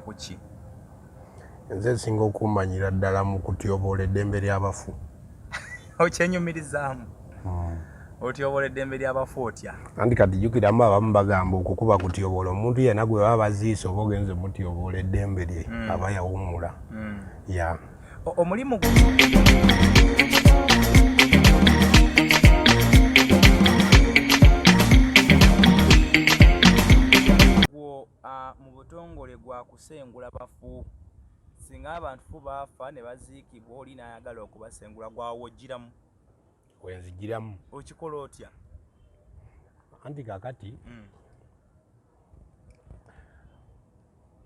kuki? Nze nsinga okumanyira ddala mu kutyoboola eddembe ly'abafu. Okyenyumirizaamu otyoboola eddembe ly'abafu otya? Anti kati jjukiramu abamu bagamba okukuba kutyoboola omuntu yenna gwe baba baziise oba ogenze mutyoboola eddembe lye aba yawummula. Ya omulimu mu butongole gwa kusengula bafu, singa abantu baafa ne baziikibwa oli n'ayagala okubasengula gwawojjiramu? wenzigiramu. Okikola otya? Anti kakati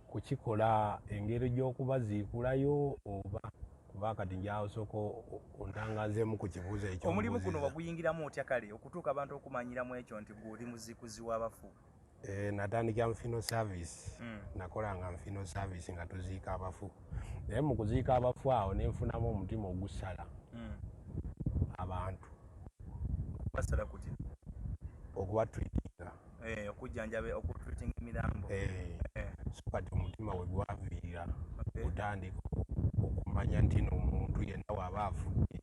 kukikola engeri gy'okubaziikulayo oba kuba kati njawosooka ontangazeemu ku kibuuzo ekyo. Omulimu guno waguyingiramu otya kale okutuuka abantu okumanyiramu ekyo nti gwe oli muziikuzi w'abafu? Natandikira mu funeral service. Nakolanga mu funeral service nga tuziika abafu. Naye mu kuziika abafu awo ne nfunamu omutima ogusala abantu. Basala kutya? Okubatreatinga. Okujjanjaba okutreatinga emirambo. So kati omutima we gwaviira otandika okumanya nti n'omuntu yenna bw'aba afudde.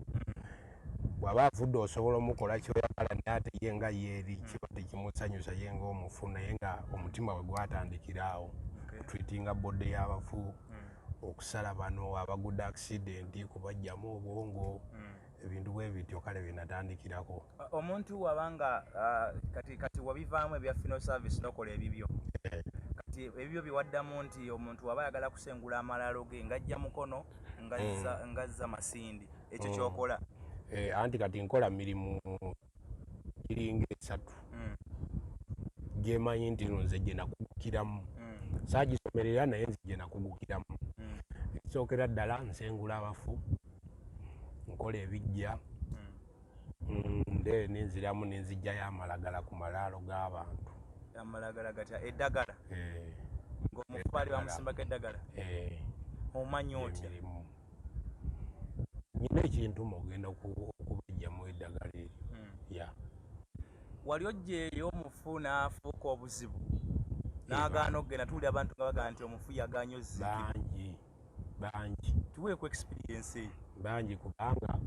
Bw'aba afudde osobola omukola ky'oyagala naye ate ye nga yeeri kiba tekimusanyusa ye ng'omufu naye nga omutima we gwatandikira awo. Treatinga bode y'abafu, okusala bano abagudde accident, kubaggyamu obwongo, ebintu bwe bityo kale bye natandikirako. Omuntu wabanga kati wabivaamu ebya funeral service n'okola ebibyo. Kati ebibyo biwaddamu nti omuntu waba ayagala kusengula amalalo ge ng'ajja mukono ng'azza masindi. Ekyo ky'okola? Anti kati nkola mirimu giringa 3 gyemanyi nti nze gye nakugukiramu. Saagisomerera naye nze gye nakugukiramu. Ekisookera ddala nsengula abafu, nkola ebijja, nenziramu nenzijjayo amalagala ku malaalo g'abantu. Amalagala gatya? Eddagala? Ng'omufu baali bamusimbako eddagala? Omanyi otya? Nyina ekintu ogenda okubajjamu eddagala eryo. Wali ojja eri omufu n'afuuka obuzibu n'agaana okugenda? Tuwulira abantu nga bagamba nti omufu yagaanye oziikibwa. Bangi. Tuweeku experience eyo. Bangi kubanga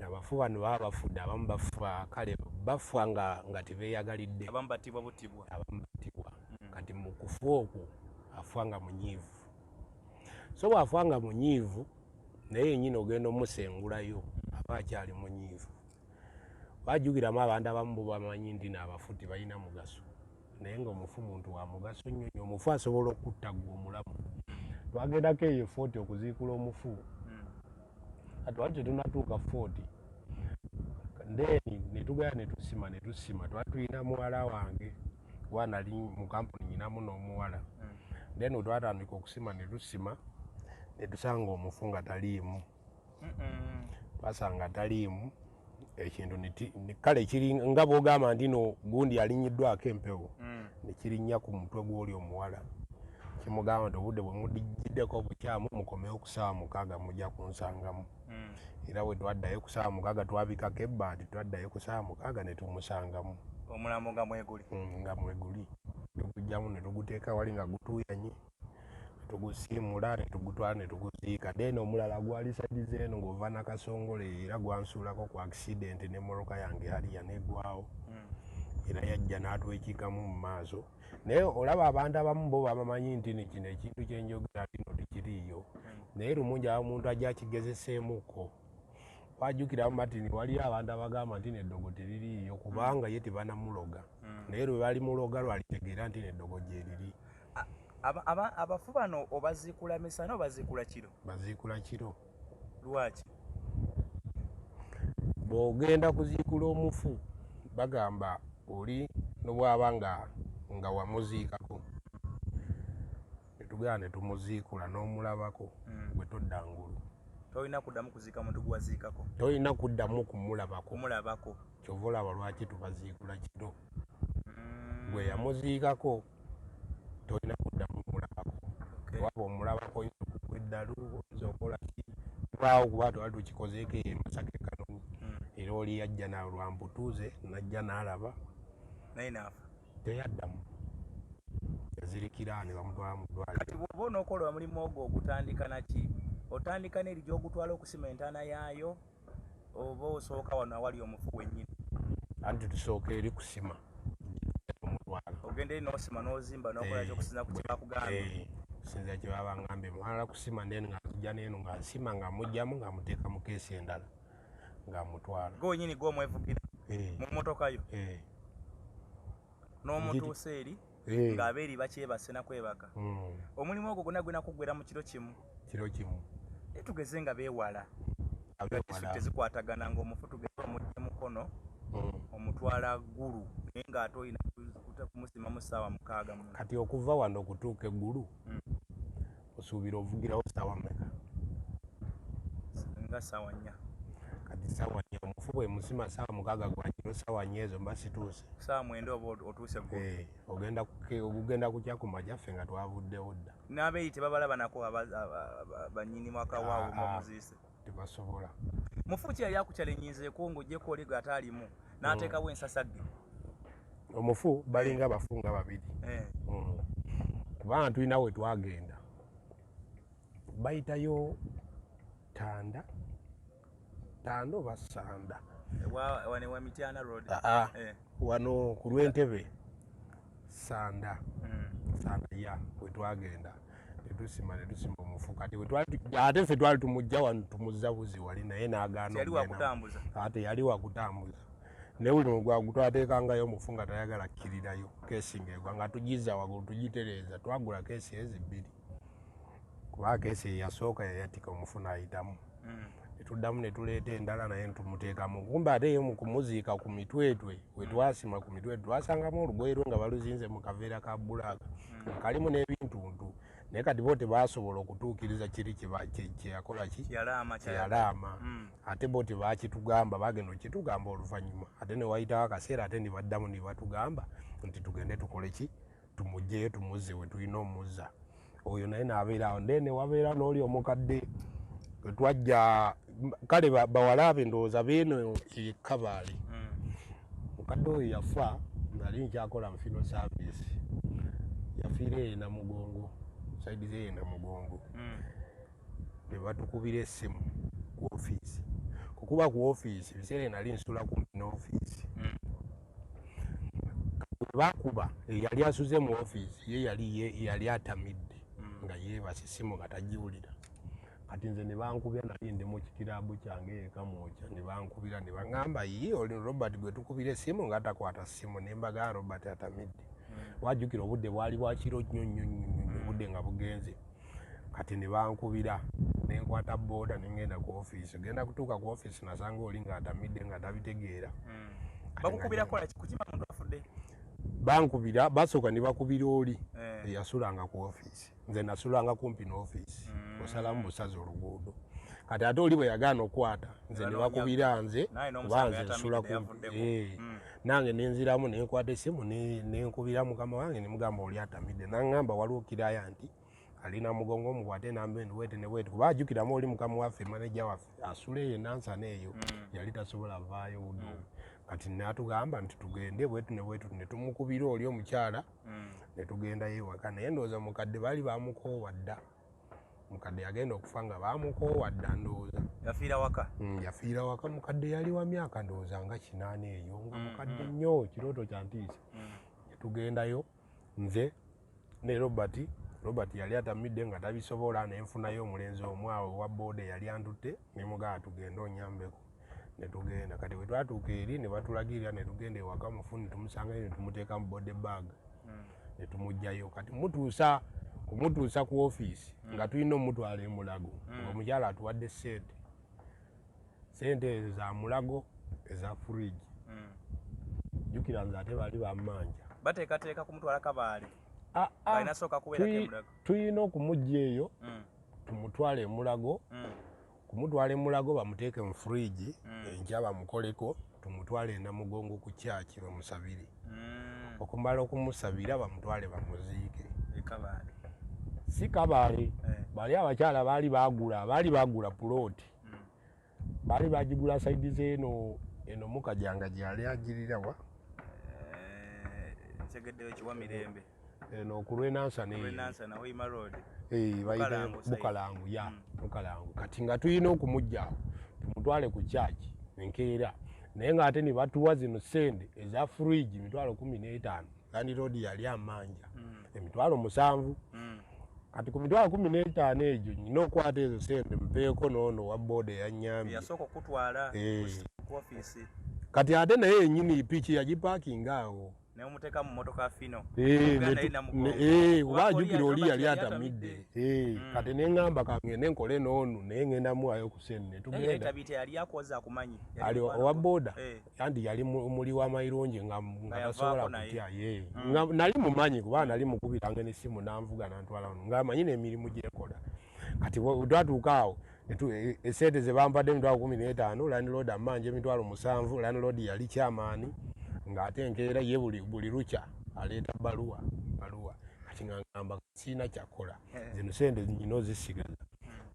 abafu bano baba bafudde, abamu bafa kale bafa nga tebeeyagalidde. Abamu battibwa buttibwa. Kati mu kufa okwo afa nga munyiivu. So bw'afa nga munyiivu naye yennyini ogenda omusengulayo aba akyali munyiivu. Bajjukiramu abantu abamu bo bamanyi nti n'abafu tebalina mugaso naye ng'omufu muntu wa mugaso nnyo nnyo. Omufu asobola okutta gwe omulamu. Twagendako eyo 40 okuziikula omufu. Kati wali tetunatuuka 40 ndeni ne tugenda ne tusima. Twali tulina muwala wange kuba nali mu kampuni nyinamu n'omuwala. Then twatandika okusima ne tusima ne tusanga omufu nga taliimu. Twasanga taliimu ekintu kale kiri nga bw'ogamba nti no gundi alinyiddwako empewo ne kirinnya ku mutwe gw'oli omuwala. Kimugamba nti obudde bwe mudigiddeko obukyamu mukomewo ku ssaawa 6 mujja kunsangamu. Era bwe twaddayo ku ssaawa 6 twabikako ebbaati, twaddayo ku ssaawa 6 ne tumusangamu. Omulambo nga mweguli? Nga mweguli. Tugugyamu ne tuguteeka wali nga gutuuyanye, tugusiimula ne tugutwala ne tuguziika. Then omulala gwali sadize eno ng'ova na Kasongole era gwansuulako ku accident ne mmotoka yange haliya neggwawo. Era yajja n'atwekiikamu mu maaso. Naye olaba abantu abamu bo bamanyi nti kino ekintu kye njogera kino tikiriiyo. Naye lumungi omuntu ajja akigezeseemuko. Wajjukiramu bati waliyo abantu abagamba nti n'eddogo teririiyo kubanga ye tebanamuloga. Naye lwe balimuloga lwalitegeera nti n'eddogo gye riri. Abafu bano obaziikula misana obaziikula kiro? Baziikula kiro. Lwaki? Bw'ogenda kuziikula omufu bagamba oli n'obwaba nga wamuziikako ne tugenda ne tumuziikula n'omulabako bwe todda ngulu. Tolina kuddamu kuziika muntu gwaziikako? Tolina kuddamu kumulabako. Kumulabako. Kyova olaba lwaki tubaziikula kiro. Bwe yamuziikako tolina kuddamu kumulabako. Waba omulabako oyinza okugwa eddalu, oyinza okola ki. Tubaawo kuba twali tukikozeeko eyo Masaka Kanoni. Era oli yajja na lwambutuuze najja n'alaba. Naye n'afa? Teyaddamu. bamuzirikira ne bamutwala mu ddwaliro. Kati bw'oba onookola omulimu ogwo ogutandika naki? Otandika n'eri gy'ogutwala okusima entaana yaayo oba osooka wano awali omufu wennyini? Anti tusooka eri kusima omutwala. Ogenda eri n'osima n'ozimba n'okola ky'okusinza ku kye bakugambye. Kusinza kye baba ngambye mwala kusima ndeni nga nzija n'eno nga nsima nga mujjamu nga muteeka mu keesi endala nga mutwala. Gwe wennyini gw'omwevugira mu mmotoka yo n'omutuusa eri ng'abeeri bakyebase na kwebaka. Omulimu ogwo gwonna gwina kuggwera mu kiro kimu. Kiro kimu. Tugeze nga beewala tezikwatagana ng'omufu tugeze omujja mukono omutwala ggulu naye ng'ate olina kumusima mu ssaawa 6. Kati okuva wano okutuuka eggulu osuubira ovugirawo ssaawa mmeka? Nga ssaawa 4. Kati ssaawa 4 omufu bwe musima ssaawa 6 gwa kiro ssaawa 4 ezo mba situuse. Ssaawa 9 oba otuuse ggulu. Ogenda kutya ku makya ffe nga twavuddewo dda. N'abeeyi tebabalaba nako bannyini mwakawaawo muziise. Tebasobola. Mufu ki yali akukyalenyizeeko ng'oggyeko oli g'ataalimu n'ateekawo ensasagge? Omufu balinga abafunga babiri. Kubanga tulina we twagenda bayitayo Tanda oba Sanda wane wa Mityana Road. Wano ku Lwentebe Sanda ya we twagenda netusima omufu. Kati ate ffe twali tumujja wano tumuzza buzi wali naye n'agaana. Yali wakutambuza? Ate yali wakutambuza ne buli mugwagu twateekangayo omufu nga tayagala kkirirayo keesi ng'egwa nga tugiza waggulu tugitereeza. Twagula keesi ezi 2 kuba keesi eyasooka yayatika omufu n'ayitamu. Netuddamu ne tuleeta endala naye ntumuteekamu. Kumbe ate ye mu kumuziika ku mitwetwe we twasima ku mitwetwe twasangamu olugoye lwe nga baluzinze mu kaveera ka bbulaaka kalimu n'ebintuntu. Naye kati bo tebaasobola okutuukiriza kiri kyeyakola kyeyalaama. Ate bo tebaakitugamba bagenda okitugamba oluvannyuma. Ate ne wayitawo akaseera ate ne baddamu ne batugamba nti tugende tukole ki tumugjeyo tumuzze we tulina omuzza. Oyo naye n'abeera awo ne wabeera n'oli omukadde twajja kale bawalabe ndowooza beeno ekabaale. Mukadde oyo yafa nali nkyakola mu funeral service. Yafiira eyo Namugongo saidi ze Namugongo. Ne batukubira essimu ku ofiisi. Kukuba ku ofiisi biseera nali nsula kumpi n'ofiisi. Bakuba yali asuze mu ofiisi ye yali atamidde nga yeebase essimu nga tagiwulira. Kati nze ne bankubira nali ndi mu kikiraabu kyange eka mwokya ne bankubira ne baŋŋamba ye oli Robert gwe tukubira essimu nga takwata ssimu ne mbaga Robert atamidde. Wajjukira obudde bwali bwa kiro nnyo obudde nga bugenze. Kati ne bankubira ne nkwata booda ne ngenda ku ofiisi. Genda kutuuka ku ofiisi nasanga oli nga atamidde nga tabitegeera. Bakukubira kola kukima muntu afudde? Bankubira basooka ne bakubira oli eyasulanga ku ofiisi. Nze nasulanga kumpi n'ofiisi. Osalamu busazi oluguudo. Kati ate oli bwe yagaana okwata nze ne bakubira nze kuba nze nsula kumpi. Nange nenziramu ne nkwata essimu ne nkubira mukama wange ne mugamba oli atamidde. N'aŋŋamba waliwo kiraya nti ali Namugongo omukwate nambe ndiwete ne bwete kuba ajjukiramu oli mukama waffe maneja waffe asula eyo nansana eyo yali tasobola vaayo budo. Kati n'atugamba nti tugende bwetu ne bwetu ne tumukubira oli omukyala ne tugenda ewaka. Naye ndowooza mukadde baali bamukoowa dda. Mukadde yagenda okufa nga bamukoowa dda ndowooza. Yafiira waka? Yafiira waka. Mukadde yali wa myaka ndowooza nga 8 eyo nga mukadde nnyo kirooto kya ntiisa. Tugendayo nze ne Robert yali atamidde nga tabisobola ne nfunayo omulenzi omu awo wa booda yali antutte ne mugamba tugende onyambeko. Ne tugenda. Kati bwe twatuuka eri ne batulagirira ne tugenda ewaka mufu ne tumusangayo ne tumuteeka mu body bag ne tumugjayo. Kati kumutuusa ku ofiisi nga tulina omutwala e Mulago ng'omukyala atuwadde sente ezo za Mulago eza fridge. Jjukira nze ate baali bammanja. Bateekateeka kumutwala Kabaale? Alina sooka kubeera ke Mulago? Tulina okumugja eyo tumutwale e Mulago. Kumutwala e Mulago bamuteeke mu fridge enkya bamukoleko tumutwale e Namugongo ku kyaki bamusabire. Okumala okumusabira bamutwale bamuziike. Kabaale? Si Kabaale. Bali abakyala baali baagula pulooti. Baali bagigula saidi zeeno eno Mukajanga gyali agirira wa? Ntegeddeyo Kiwa Mirembe. eno kulwenansa ne na Hoima Road bayite Bukalangu ya Bukalangu kati nga tulina okumujjaawo tumutwale ku church enkeera naye ng'ate ne batuwa zino sente eza fridge emitwalo 15 kandi road yali amanja emitwalo 7 kati ku mitwalo 15 egyo nyina okwata ezo sente mpeeko noono wa boda eyanyambye yasooka okutwala ku office kati ate naye yennyini piki yagipakinga awo naye omuteeka mu motoka fino kuba ajjukira oli yali atamidde kati ne ŋŋamba kangende nkole n'onu naye ŋŋenda muwayo ku sente netugenda ali owa boda andi yali muli w'amayirungi nga tasobola kutya nali mumanyi kuba nali mukubiranga n'essimu nanvuga nantwala ono ng'amanyi n'emirimu gyekola kati twatuuka awo esente ze bampadde emitwalo 15 landlord amanja emitwalo 7 landlord yali kyamaani ng'ate enkeera ye buli lukya aleeta baluwa kati nga ngamba siina kyakola zino sente nyina ozisigaza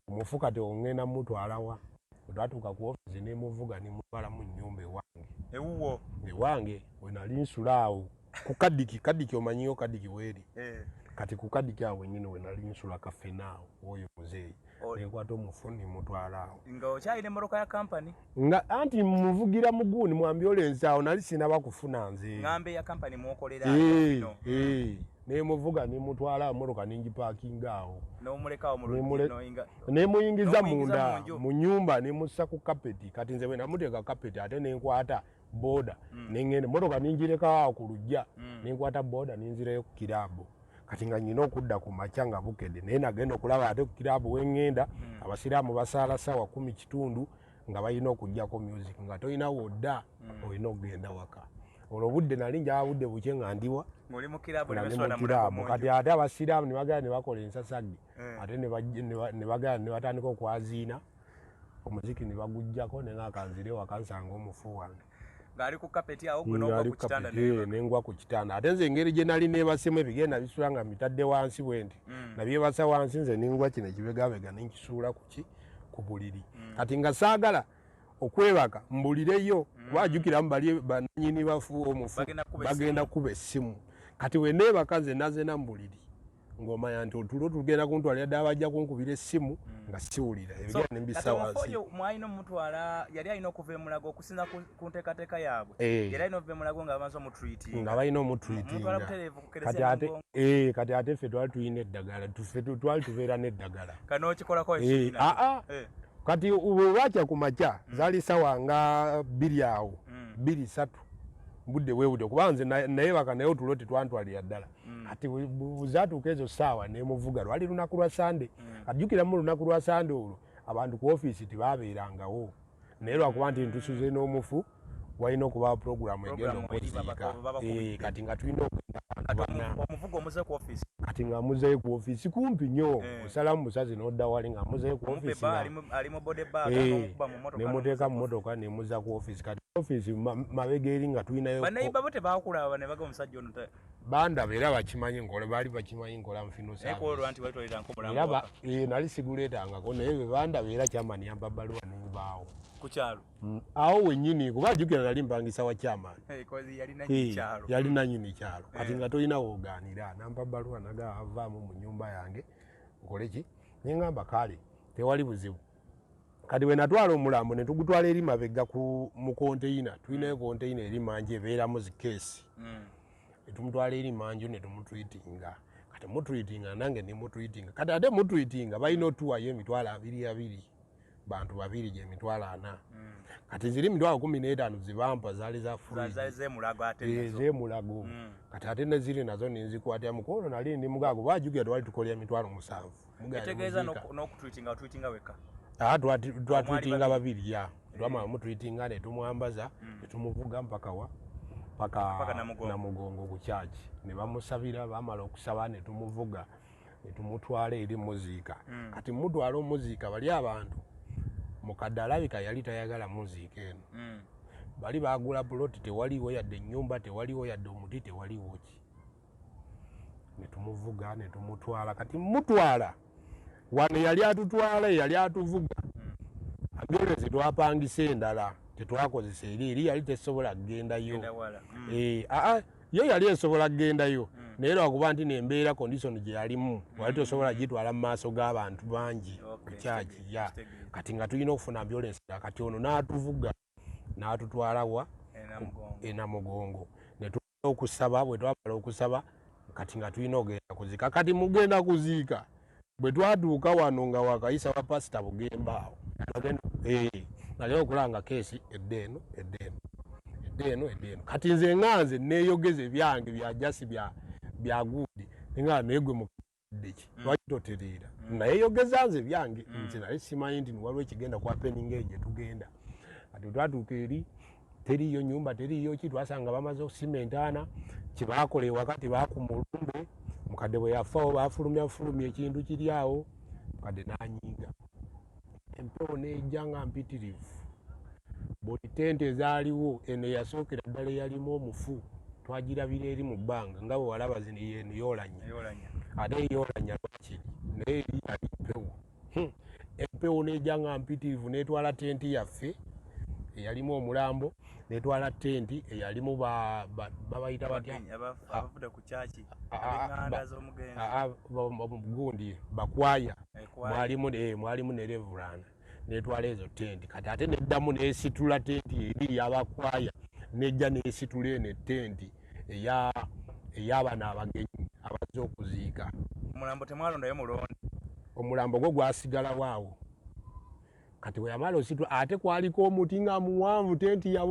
omufu kati ongenda mutwalawa twatuuka ku ofisi nemuvuga nemutwala mu nnyumba ewange wenali nsula awo ku kadiki omanyiyo kadiki weeri kati ku kadiki awo wenyini wenali nsula kafenaawo oyo muzeeyi nekwata omufu nemutwala awo nga okyalina emmotoka ya kampani nga anti muvugira muguuni mwambyolensi awo nali sinaba kufuna nze ngambe ya kampani mwokolera nemuvuga nemutwala emmotoka nengipakinga awo nomulekawo nemuyingiza munda mu nyumba nemussa ku kapeti kati nze bwenamuteeka kapeti ate nenkwata boda nengenda emmotoka nengirekawo awo ku lujja nenkwata boda nenzirayo ku kirabo kati nga nyina okudda ku makya nga bukedde naye nagenda okulaba ate ku kirabo wengenda abasiraamu basaala ssaawa 10 nga balina okugjako music nga tolina wodda olina okugenda waka olwo budde nali njaba budde bukye nga ndiwa oli mu kirabo kati ate abasiraamu ne bagenda ne bakola ensasagge ate ne bagenda ne batandika okwaziina omuziki ne bagujjako ne ngaakanzire wakansanga omufu wange ngali ku kapeti awo gwe n'ogwa ku kitanda nengwa ku kitanda ate nze engeri gye nali neebasemu ebigenda bisula nga mitadde wansi bwendi nabyebasa wansi nze nengwa kino ekibegabega nenkisuula ku buliri kati nga saagala okwebaka mbulireyo bajjukiramu bali bananyini bafu omufu bagenda kuba essimu kati weneebaka nze nazena mu buliri ng'omanya nti otulo tugenda kuntwalira ddala bajja kunkubira essimu nga siwulira ebigenda nembisa wansi mwalina omutwala yali alina okuva emulago okusinza ku nteekateeka yaabwe yali alina okuva emulago nga bamaze omutreatinga nga balina omutreatinga kati ate ffe twali tulina eddagala twali tubeera n'eddagala kanookikolako kati bwakya ku makya zaali sawa nga 2 awo 2-3 budde weebudde kuba nze nayebaka naye otulo tetwantwalira ddala kati buzatuuka ezo saawa nemuvuga lwali lunaku lwa sande ajjukiramu lunaku lwa sande olwo abantu ku ofiisi tebabeerangawo naye lwakuba nti ntusuze n'omufu walina okuba puroguramu egenda okuziika kati nga tulina omuvuga omuze ku ofiisi kati nga muzeeyo ku ofiisi kumpi nnyo osalamu busazi n'odda wali nga muzeeyo ku ofiisi nemuteeka mu motoka nemuza ku ofiisi kati ofiisi mabega eri nga tulinayo bannayiba bo tebakulaba ne baga omusajja ono bandaba era bakimanyi nkola baali bakimanyi nkola mufino era nali siguleetangako naye be bandaba era kyamani yamba baluwa nenvaawo ku kyalo awo wennyini kuba ajjukira nali mpangisa wa kyamani yali nanyini kyalo kati nga tolina woogaanira nampa baluwa naga avaamu mu nnyumba yange nkole ki neŋŋamba kale tewali buzibu kati we natwala omulambo ne tugutwala eri mabega mu konteyina tulinayo konteyina eri manju ebeeramu zikeesi netumutwala eri manju ne tumutwitinga kati mutwitinga nange ne mutwitinga kati ate mutwitinga balina otuwayo emitwalo 2 bantu 2 gye emitwalo 4 kati ziri emitwalo 15 zibampa zaali za zeemulago kati ate neziri nazo nenzikwatira mukolo nali ndi mugaago bajjukira twali tukolera emitwalo 7 etegeeza n'okutwitinga otwitinga weka twatwitinga 2 twamala mutwitinga ne tumwambaza ne tumuvuga mpaka namugongo ku kyaki ne bamusabira bamala okusaba ne tumuvuga ne tumutwala eri muziika kati mutwala omuziika bali abantu mukadde alabika yali tayagala muziika eno bali bagula puloti tewaliwo yadde ennyumba tewaliwo yadde omuti tewaliwo ki ne tumuvuga ne tumutwala kati mutwala wano yali atutwala yali atuvuga ambyolezi twapangisa endala tetwakozesa eri yali tesobola kugendayo yo yali esobola kugendayo naye lwakuba nti nembeera condition gye yalimu wali tosobola gitwala mu maaso g'abantu bangi ku kyaki ya kati nga tulina okufuna ambulance kati ono n'atuvuga n'atutwala wa e Namugongo ne tulina okusaba bwe twamala okusaba kati nga tulina ogenda kuziika kati mugenda kuziika bwe twatuuka wano nga wakayisa wa pasita Bugemba awo naleo okulanga keesi eddeeno kati nze nganze neeyogeze byange byajasi bya guudi nga neegwe muddeki lwaki totereera nayeeyogeza nze byange nze naye simanyi nti waliwo ekigenda kwa peninga egye tugenda kati twatuuka eri teriyo nyumba teriyo ki twasanga bamaze okusimentaana kyebakola wakati bakumulumbe mukadde bwe yafaawo bafulumya ekintu kiri awo mukadde n'anyiiga empewo nejja nga mpitirivu buli tente ezaaliwo eno eyasookera ddala eyalimu omufu twagirabira eri mu bbanga nga bwe walaba zino yeno yoolanya ate yoolanya lwakiri naye eri yali mpewo empewo nejja nga mpitirivu netwala tenti yaffe eyalimu omulambo netwala tenti eyalimu babayita batya gundi bakwaya mwalimu ne Reverend netwala ezo tenti kati ate neddamu nesitula tenti eri yabakwaya nejja nesitula eno tenti ey'abano abagenyi abazze okuziika. Omulambo temwalondayo mulondi? Omulambo gwo gwasigala waawo kati bwe yamala ositula ate kwaliko omuti nga muwanvu tenti yawo